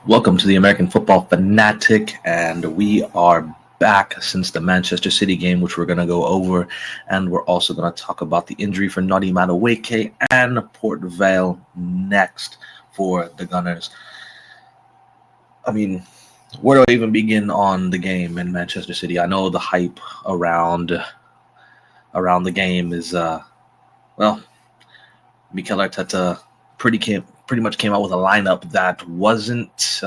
Welcome to the American Football Fanatic, and we are back since the Manchester City game, which we're going to go over, and we're also going to talk about the injury for Noni Madueke and Port Vale next for the Gunners. I mean, where do I even begin on the game in Manchester City? I know the hype around the game is, Mikel Arteta pretty much came out with a lineup that wasn't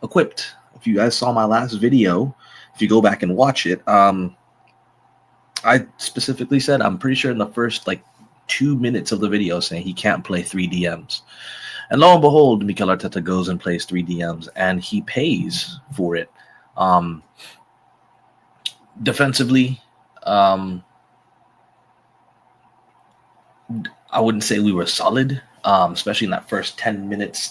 equipped. If you guys saw my last video, if you go back and watch it, I specifically said I'm pretty sure in the first 2 minutes of the video saying he can't play 3 DMs. And lo and behold, Mikel Arteta goes and plays 3 DMs, and he pays for it. Defensively, I wouldn't say we were solid, especially in that first 10 minutes.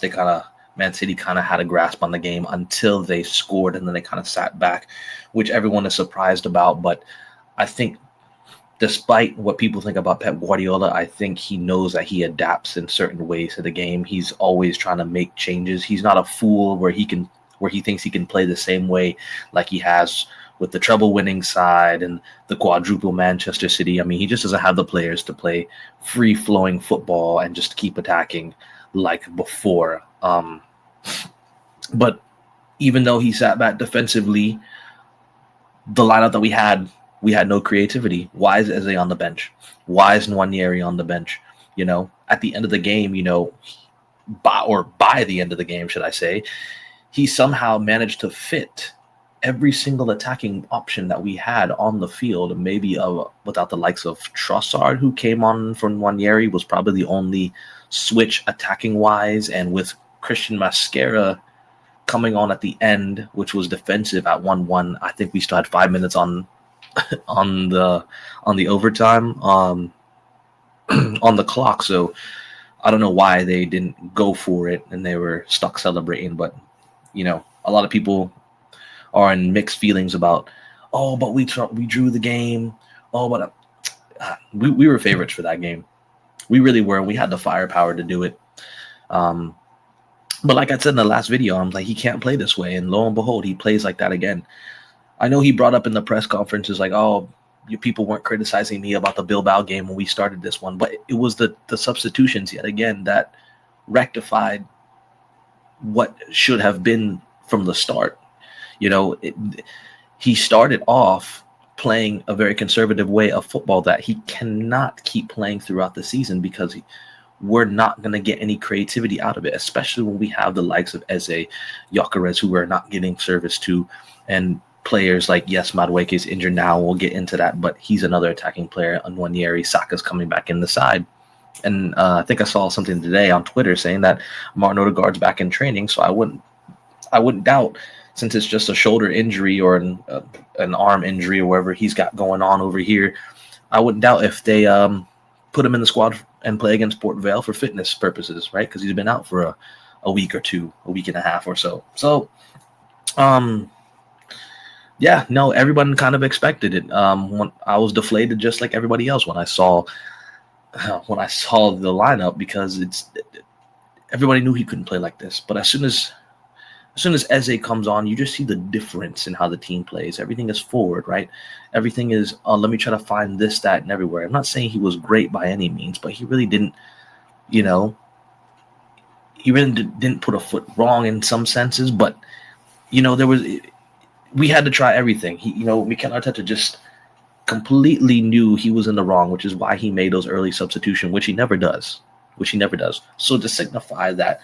Man City kind of had a grasp on the game until they scored, and then they kind of sat back, which everyone is surprised about. But I think despite what people think about Pep Guardiola, I think he knows that he adapts in certain ways to the game. He's always trying to make changes. He's not a fool where he thinks he can play the same way like he has with the treble-winning side and the quadruple Manchester City. I mean, he just doesn't have the players to play free-flowing football and just keep attacking like before. But even though he sat back defensively, the lineup that we had no creativity. Why is Eze on the bench? Why is Nwaneri on the bench? At the end of the game, by the end of the game, should I say, he somehow managed to fit every single attacking option that we had on the field. Maybe without the likes of Trossard, who came on from Nwaneri, was probably the only switch attacking-wise, and with Christian Mascara coming on at the end, which was defensive at 1-1, I think we still had 5 minutes on the overtime on the clock. So I don't know why they didn't go for it and they were stuck celebrating. But a lot of people are in mixed feelings about, but we drew the game. But we were favorites for that game. We really were. We had the firepower to do it. But like I said in the last video, I'm like, he can't play this way. And lo and behold, he plays like that again. I know he brought up in the press conferences like, you people weren't criticizing me about the Bilbao game when we started this one. But it was the substitutions yet again that rectified what should have been from the start. He started off playing a very conservative way of football that he cannot keep playing throughout the season, because we're not going to get any creativity out of it, especially when we have the likes of Eze, Gyökeres, who we're not getting service to, and players like, yes, Madueke is injured now, we'll get into that, but he's another attacking player. Nwaneri, Saka's coming back in the side. And I think I saw something today on Twitter saying that Martin Odegaard's back in training, so I wouldn't doubt, since it's just a shoulder injury or an arm injury or whatever he's got going on over here, I wouldn't doubt if they put him in the squad and play against Port Vale for fitness purposes, right? Because he's been out for a week or two, a week and a half or so. So, everyone kind of expected it. When I was deflated just like everybody else when I saw the lineup, because everybody knew he couldn't play like this. But as soon as Eze comes on, you just see the difference in how the team plays. Everything is forward, right? Everything is, let me try to find this, that, and everywhere. I'm not saying he was great by any means, but he really didn't, he really didn't put a foot wrong in some senses. But, we had to try everything. Mikel Arteta just completely knew he was in the wrong, which is why he made those early substitutions, which he never does. So to signify that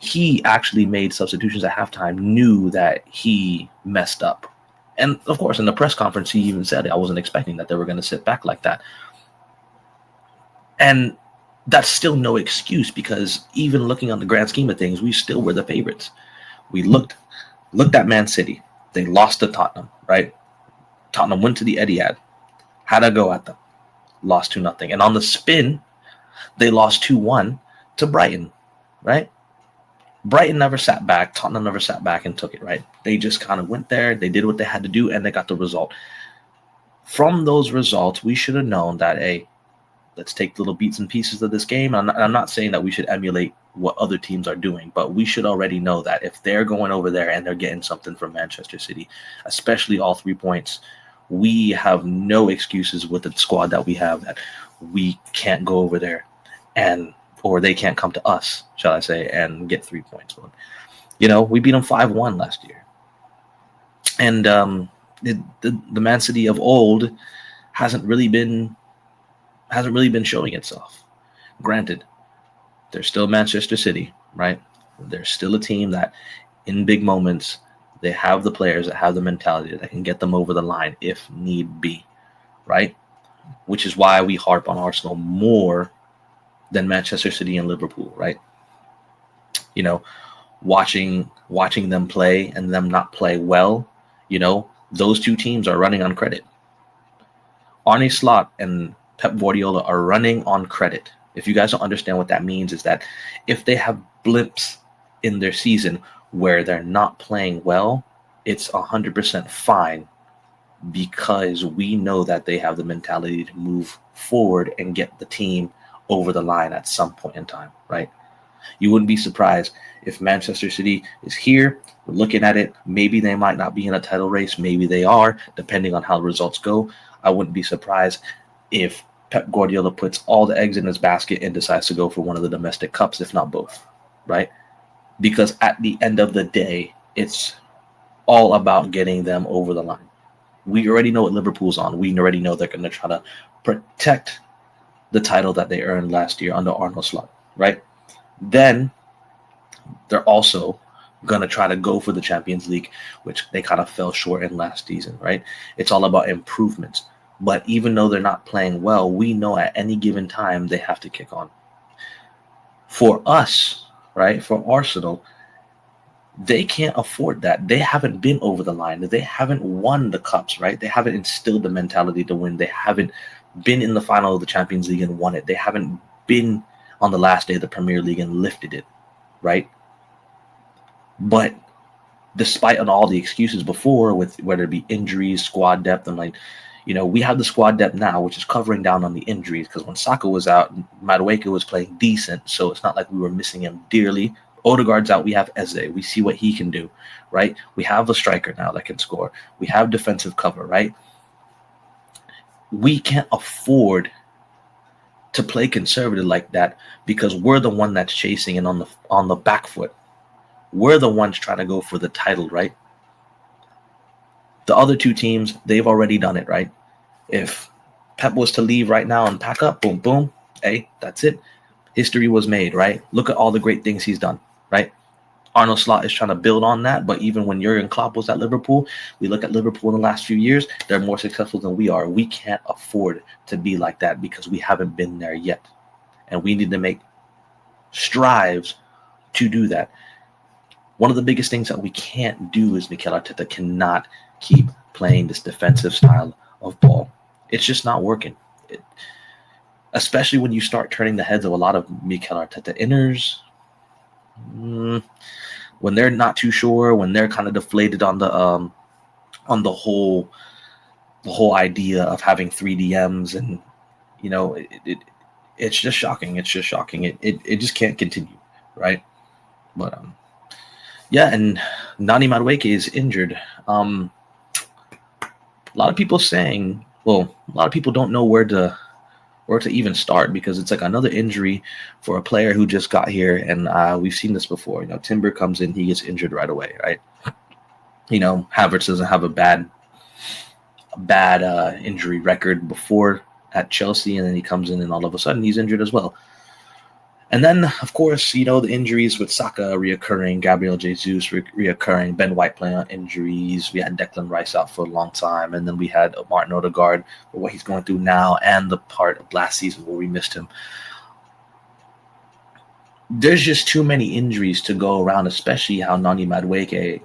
he actually made substitutions at halftime, knew that he messed up. And of course, in the press conference, he even said, I wasn't expecting that they were going to sit back like that. And that's still no excuse, because even looking on the grand scheme of things, we still were the favorites. We looked at Man City. They lost to Tottenham, right? Tottenham went to the Etihad, had a go at them, lost 2-0. And on the spin, they lost 2-1 to Brighton, right? Brighton never sat back. Tottenham never sat back and took it, right? They just kind of went there. They did what they had to do, and they got the result. From those results, we should have known that, hey, let's take little bits and pieces of this game. I'm not saying that we should emulate what other teams are doing, but we should already know that if they're going over there and they're getting something from Manchester City, especially all 3 points, we have no excuses with the squad that we have that we can't go over there or they can't come to us, shall I say, and get 3 points. But, we beat them 5-1 last year. And the Man City of old hasn't really been showing itself. Granted, they're still Manchester City, right? They're still a team that in big moments, they have the players that have the mentality that can get them over the line if need be, right? Which is why we harp on Arsenal more than Manchester City and Liverpool, right? Watching them play and them not play well, those 2 teams are running on credit. Arne Slot and Pep Guardiola are running on credit. If you guys don't understand what that means, is that if they have blimps in their season where they're not playing well, it's 100% fine, because we know that they have the mentality to move forward and get the team over the line at some point in time, right? You wouldn't be surprised if Manchester City is here, we're looking at it, maybe they might not be in a title race, maybe they are, depending on how the results go. I wouldn't be surprised if Pep Guardiola puts all the eggs in his basket and decides to go for one of the domestic cups, if not both, right? Because at the end of the day, it's all about getting them over the line. We already know what Liverpool's on. We already know they're going to try to protect the title that they earned last year under Arne Slot, right? Then they're also going to try to go for the Champions League, which they kind of fell short in last season, right? It's all about improvements. But even though they're not playing well, we know at any given time they have to kick on. For us, right, for Arsenal, they can't afford that. They haven't been over the line. They haven't won the cups, right? They haven't instilled the mentality to win. They haven't been in the final of the Champions League and won it. They haven't been on the last day of the Premier League and lifted it, right? But despite on all the excuses before, with whether it be injuries, squad depth, and we have the squad depth now, which is covering down on the injuries, because when Saka was out, Madueke was playing decent, so it's not like we were missing him dearly. Odegaard's out, we have Eze. We see what he can do, right? We have a striker now that can score. We have defensive cover, right? We can't afford to play conservative like that, because we're the one that's chasing and on the back foot. We're the ones trying to go for the title, right? The other 2 teams, they've already done it, right? If Pep was to leave right now and pack up, boom, boom, hey, that's it. History was made, right? Look at all the great things he's done, right? Arne Slot is trying to build on that, but even when Jurgen Klopp was at Liverpool, we look at Liverpool in the last few years, they're more successful than we are. We can't afford to be like that because we haven't been there yet. And we need to make strives to do that. One of the biggest things that we can't do is Mikel Arteta cannot keep playing this defensive style of ball. It's just not working. Especially when you start turning the heads of a lot of Mikel Arteta inners. When they're not too sure, when they're kind of deflated on the whole idea of having 3 DMs, and it's just shocking. It's just shocking. It just can't continue, right? But yeah, and Noni Madueke is injured. A lot of people saying, well, a lot of people don't know where to even start, because it's like another injury for a player who just got here, and we've seen this before. Timber comes in, he gets injured right away, right? Havertz doesn't have a bad injury record before at Chelsea, and then he comes in and all of a sudden he's injured as well. And then, of course, the injuries with Saka reoccurring, Gabriel Jesus reoccurring, Ben White playing on injuries. We had Declan Rice out for a long time. And then we had Martin Odegaard for what he's going through now, and the part of last season where we missed him. There's just too many injuries to go around, especially how Noni Madueke,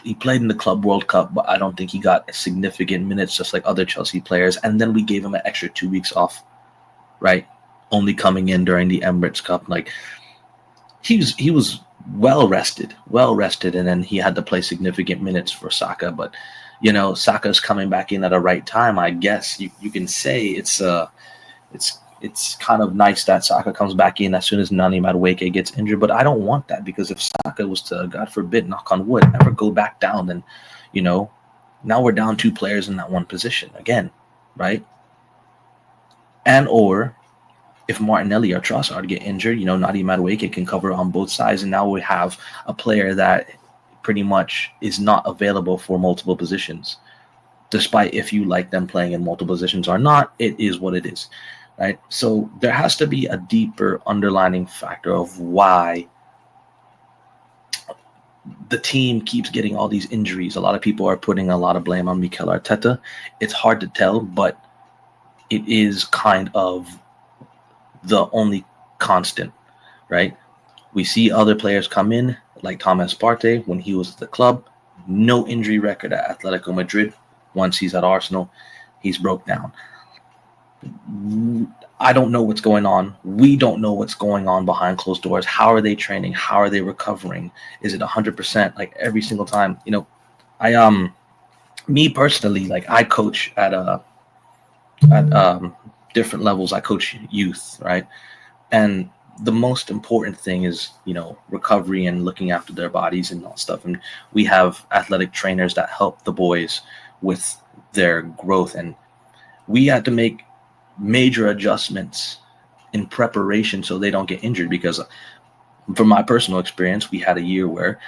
he played in the Club World Cup, but I don't think he got significant minutes, just like other Chelsea players. And then we gave him an extra 2 weeks off, right? Only coming in during the Emirates Cup. Like, he was well rested, and then he had to play significant minutes for Saka. But Saka's coming back in at a right time. I guess you can say it's it's kind of nice that Saka comes back in as soon as Noni Madueke gets injured, but I don't want that, because if Saka was to, God forbid, knock on wood, ever go back down, then, now we're down 2 players in that one position again, right? And or if Martinelli or Trossard get injured, Noni Madueke can cover on both sides, and now we have a player that pretty much is not available for multiple positions. Despite if you like them playing in multiple positions or not, it is what it is, right? So there has to be a deeper underlining factor of why the team keeps getting all these injuries. A lot of people are putting a lot of blame on Mikel Arteta. It's hard to tell, but it is kind of the only constant, right? We see other players come in, like Thomas Partey when he was at the club, no injury record at Atletico Madrid. Once he's at Arsenal, he's broke down. I don't know what's going on. We don't know what's going on behind closed doors. How are they training? How are they recovering? Is it 100% like every single time? Me personally, like I coach at different levels. I coach youth, right? And the most important thing is, recovery and looking after their bodies and all stuff. And we have athletic trainers that help the boys with their growth. And we had to make major adjustments in preparation so they don't get injured, because from my personal experience, we had a year where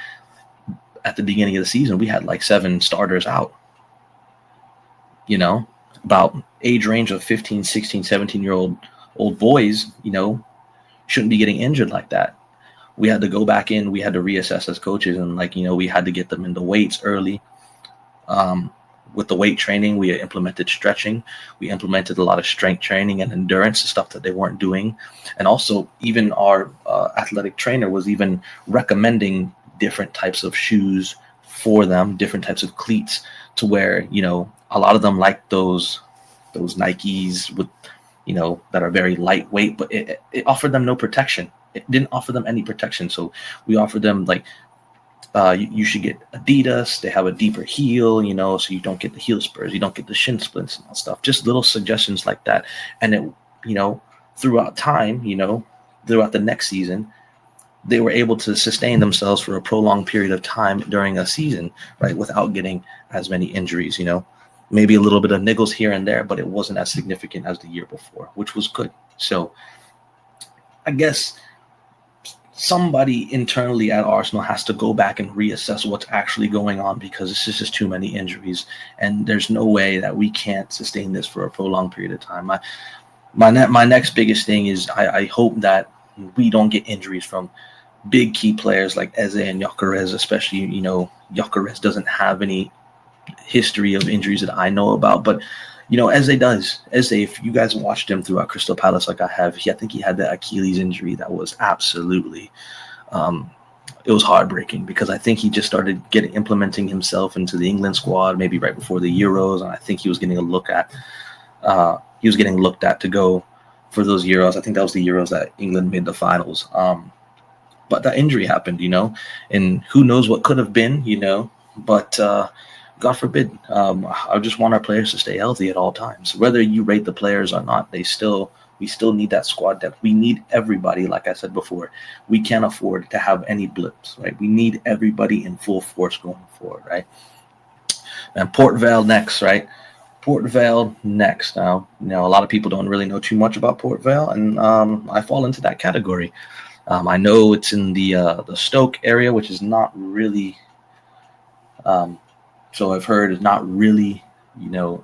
at the beginning of the season, we had like 7 starters out, about age range of 15, 16, 17-year-old boys, shouldn't be getting injured like that. We had to go back in. We had to reassess as coaches, and we had to get them into weights early. With the weight training, we implemented stretching. We implemented a lot of strength training and endurance, stuff that they weren't doing. And also, even our athletic trainer was even recommending different types of shoes for them, different types of cleats, to where, a lot of them like those Nikes with, that are very lightweight, but it offered them no protection. It didn't offer them any protection. So we offered them you should get Adidas. They have a deeper heel, so you don't get the heel spurs, you don't get the shin splints and all stuff. Just little suggestions like that. And it, throughout time, throughout the next season, they were able to sustain themselves for a prolonged period of time during a season, right, without getting as many injuries, maybe a little bit of niggles here and there, but it wasn't as significant as the year before, which was good. So I guess somebody internally at Arsenal has to go back and reassess what's actually going on, because this is just too many injuries, and there's no way that we can't sustain this for a prolonged period of time. My next biggest thing is I hope that we don't get injuries from big key players like Eze and Gyökeres, especially. Gyökeres doesn't have any history of injuries that I know about, but Eze does. Eze, if you guys watched him throughout Crystal Palace like I have, I think he had the Achilles injury that was absolutely, it was heartbreaking, because I think he just started implementing himself into the England squad maybe right before the Euros, and I think he was getting looked at to go for those Euros. I think that was the Euros that England made the finals. But that injury happened, and who knows what could have been, but God forbid. I just want our players to stay healthy at all times. Whether you rate the players or not, we still need that squad depth. We need everybody, like I said before. We can't afford to have any blips, right? We need everybody in full force going forward, right? And Port Vale next, right? Port Vale next. Now, a lot of people don't really know too much about Port Vale, and I fall into that category. I know it's in the Stoke area, which is not really... So I've heard it's not really, I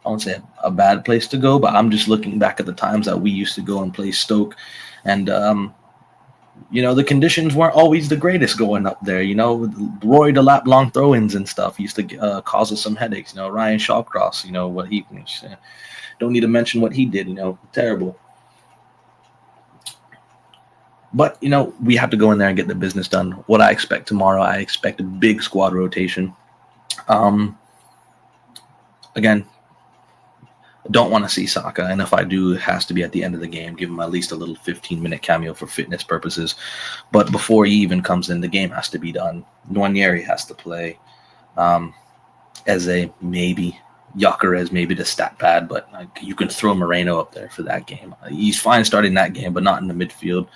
won't say a bad place to go, but I'm just looking back at the times that we used to go and play Stoke, and the conditions weren't always the greatest going up there. Roy Delap long throw-ins and stuff used to cause us some headaches. Ryan Shawcross, what he don't need to mention what he did. Terrible. But we have to go in there and get the business done. What I expect tomorrow, I expect a big squad rotation. Again, don't want to see Saka, and if I do, it has to be at the end of the game. Give him at least a little 15-minute cameo for fitness purposes. But before he even comes in, the game has to be done. Nwaneri has to play. Eze, maybe. Gyökeres maybe the stat pad, but you can throw Moreno up there for that game. He's fine starting that game, but not in the midfield.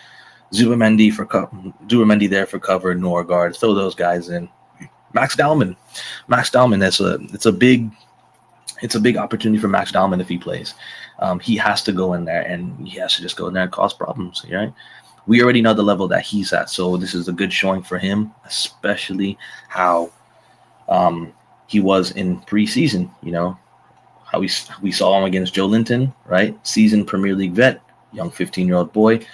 Zubamendi there for cover, Norgard. Throw those guys in. Max Dallman. It's a big opportunity for Max Dallman if he plays. He has to go in there, and he has to just go in there and cause problems, right? We already know the level that he's at, so this is a good showing for him, especially how he was in preseason. How we saw him against Joe Linton, right? Seasoned Premier League vet, young 15-year-old boy.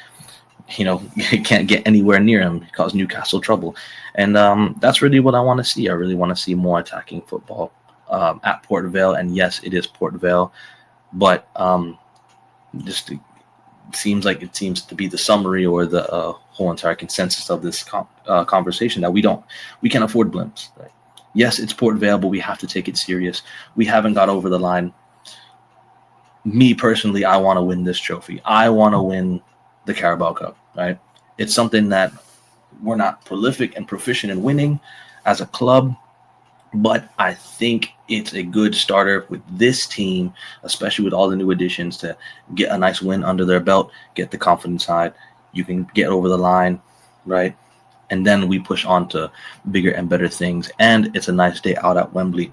You can't get anywhere near him. He caused Newcastle trouble. And that's really what I want to see. I really want to see more attacking football at Port Vale. And yes, it is Port Vale. But just seems to be the summary or the whole entire consensus of this conversation that we can't afford blimps. Right? Yes, it's Port Vale, but we have to take it serious. We haven't got over the line. Me personally, I want to win this trophy. I want to win the Carabao Cup, right? It's something that we're not prolific and proficient in winning as a club, but I think it's a good starter with this team, especially with all the new additions, to get a nice win under their belt, get the confidence high. You can get over the line, right? And then we push on to bigger and better things. And it's a nice day out at Wembley.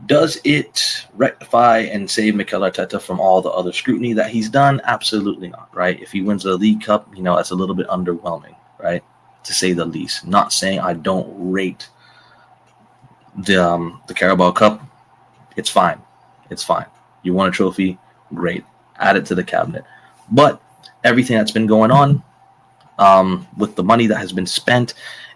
Does it rectify and save Mikel Arteta from all the other scrutiny that he's done? Absolutely not, right? If he wins the League Cup, that's a little bit underwhelming, right? To say the least. Not saying I don't rate the Carabao Cup. It's fine. It's fine. You won a trophy, great. Add it to the cabinet. But everything that's been going on with the money that has been spent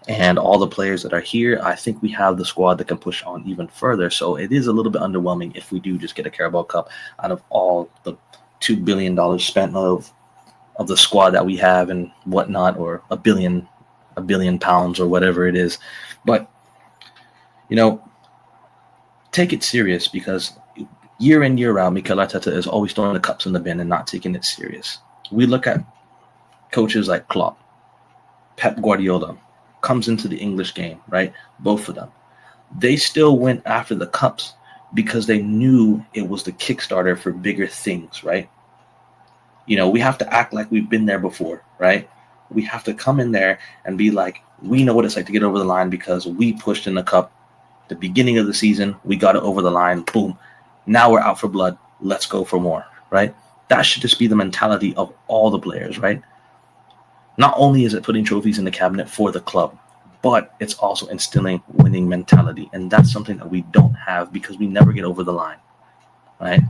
and all the players that are here, I think we have the squad that can push on even further. So it is a little bit underwhelming if we do just get a Carabao Cup out of all the $2 billion spent of the squad that we have and whatnot, or a billion pounds or whatever it is. But, take it serious, because year in, year out, Mikel Arteta is always throwing the cups in the bin and not taking it serious. We look at coaches like Klopp, Pep Guardiola, comes into the English game, right? Both of them. They still went after the cups because they knew it was the Kickstarter for bigger things, right? We have to act like we've been there before, right? We have to come in there and be like, we know what it's like to get over the line because we pushed in the cup the beginning of the season. We got it over the line. Boom. Now we're out for blood. Let's go for more, right? That should just be the mentality of all the players, right? Not only is it putting trophies in the cabinet for the club, but it's also instilling winning mentality. And that's something that we don't have because we never get over the line, right?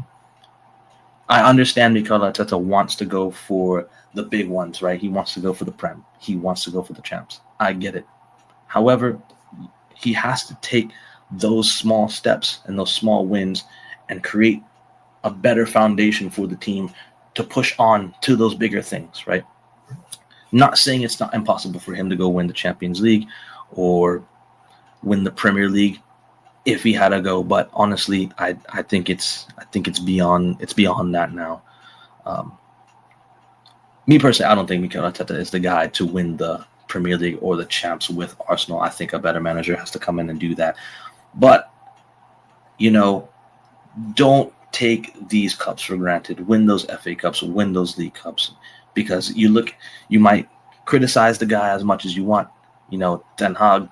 I understand Mikel Arteta wants to go for the big ones, right? He wants to go for the Prem. He wants to go for the champs. I get it. However, he has to take those small steps and those small wins and create a better foundation for the team to push on to those bigger things, right? Not saying it's not impossible for him to go win the Champions League or win the Premier League if he had to go, but honestly, I think it's beyond that now. Me personally, I don't think Mikel Arteta is the guy to win the Premier League or the champs with Arsenal. I think a better manager has to come in and do that. But don't take these cups for granted. Win those FA Cups, win those League Cups. Because you might criticize the guy as much as you want. Ten Hag,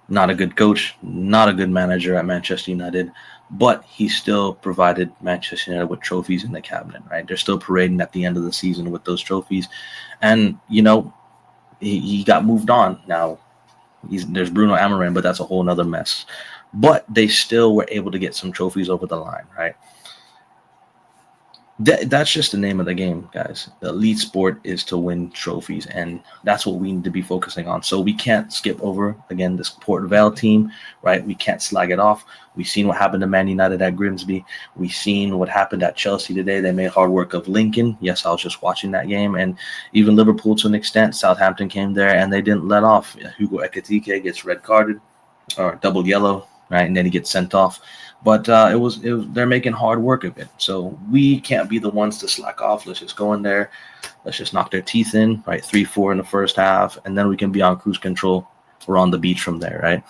not a good coach, not a good manager at Manchester United, but he still provided Manchester United with trophies in the cabinet, right? They're still parading at the end of the season with those trophies. And, he got moved on. Now, there's Bruno Amorim, but that's a whole nother mess. But they still were able to get some trophies over the line, right? That's just the name of the game, guys. The elite sport is to win trophies, and that's what we need to be focusing on. So we can't skip over, again, this Port Vale team, right? We can't slag it off. We've seen what happened to Man United at Grimsby. We've seen what happened at Chelsea today. They made hard work of Lincoln. Yes, I was just watching that game. And even Liverpool to an extent. Southampton came there, and they didn't let off. Hugo Ekitike gets red carded or double yellow, right? And then he gets sent off. But they're making hard work of it. So we can't be the ones to slack off. Let's just go in there. Let's just knock their teeth in, right? 3-4 in the first half. And then we can be on cruise control. We're on the beach from there, right?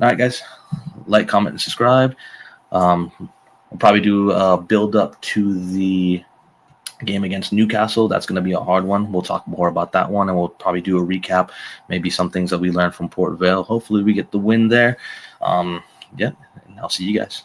All right, guys. Like, comment, and subscribe. We'll probably do a build up to the game against Newcastle. That's going to be a hard one. We'll talk more about that one, and we'll probably do a recap, maybe some things that we learned from Port Vale. Hopefully we get the win there. Yeah, and I'll see you guys.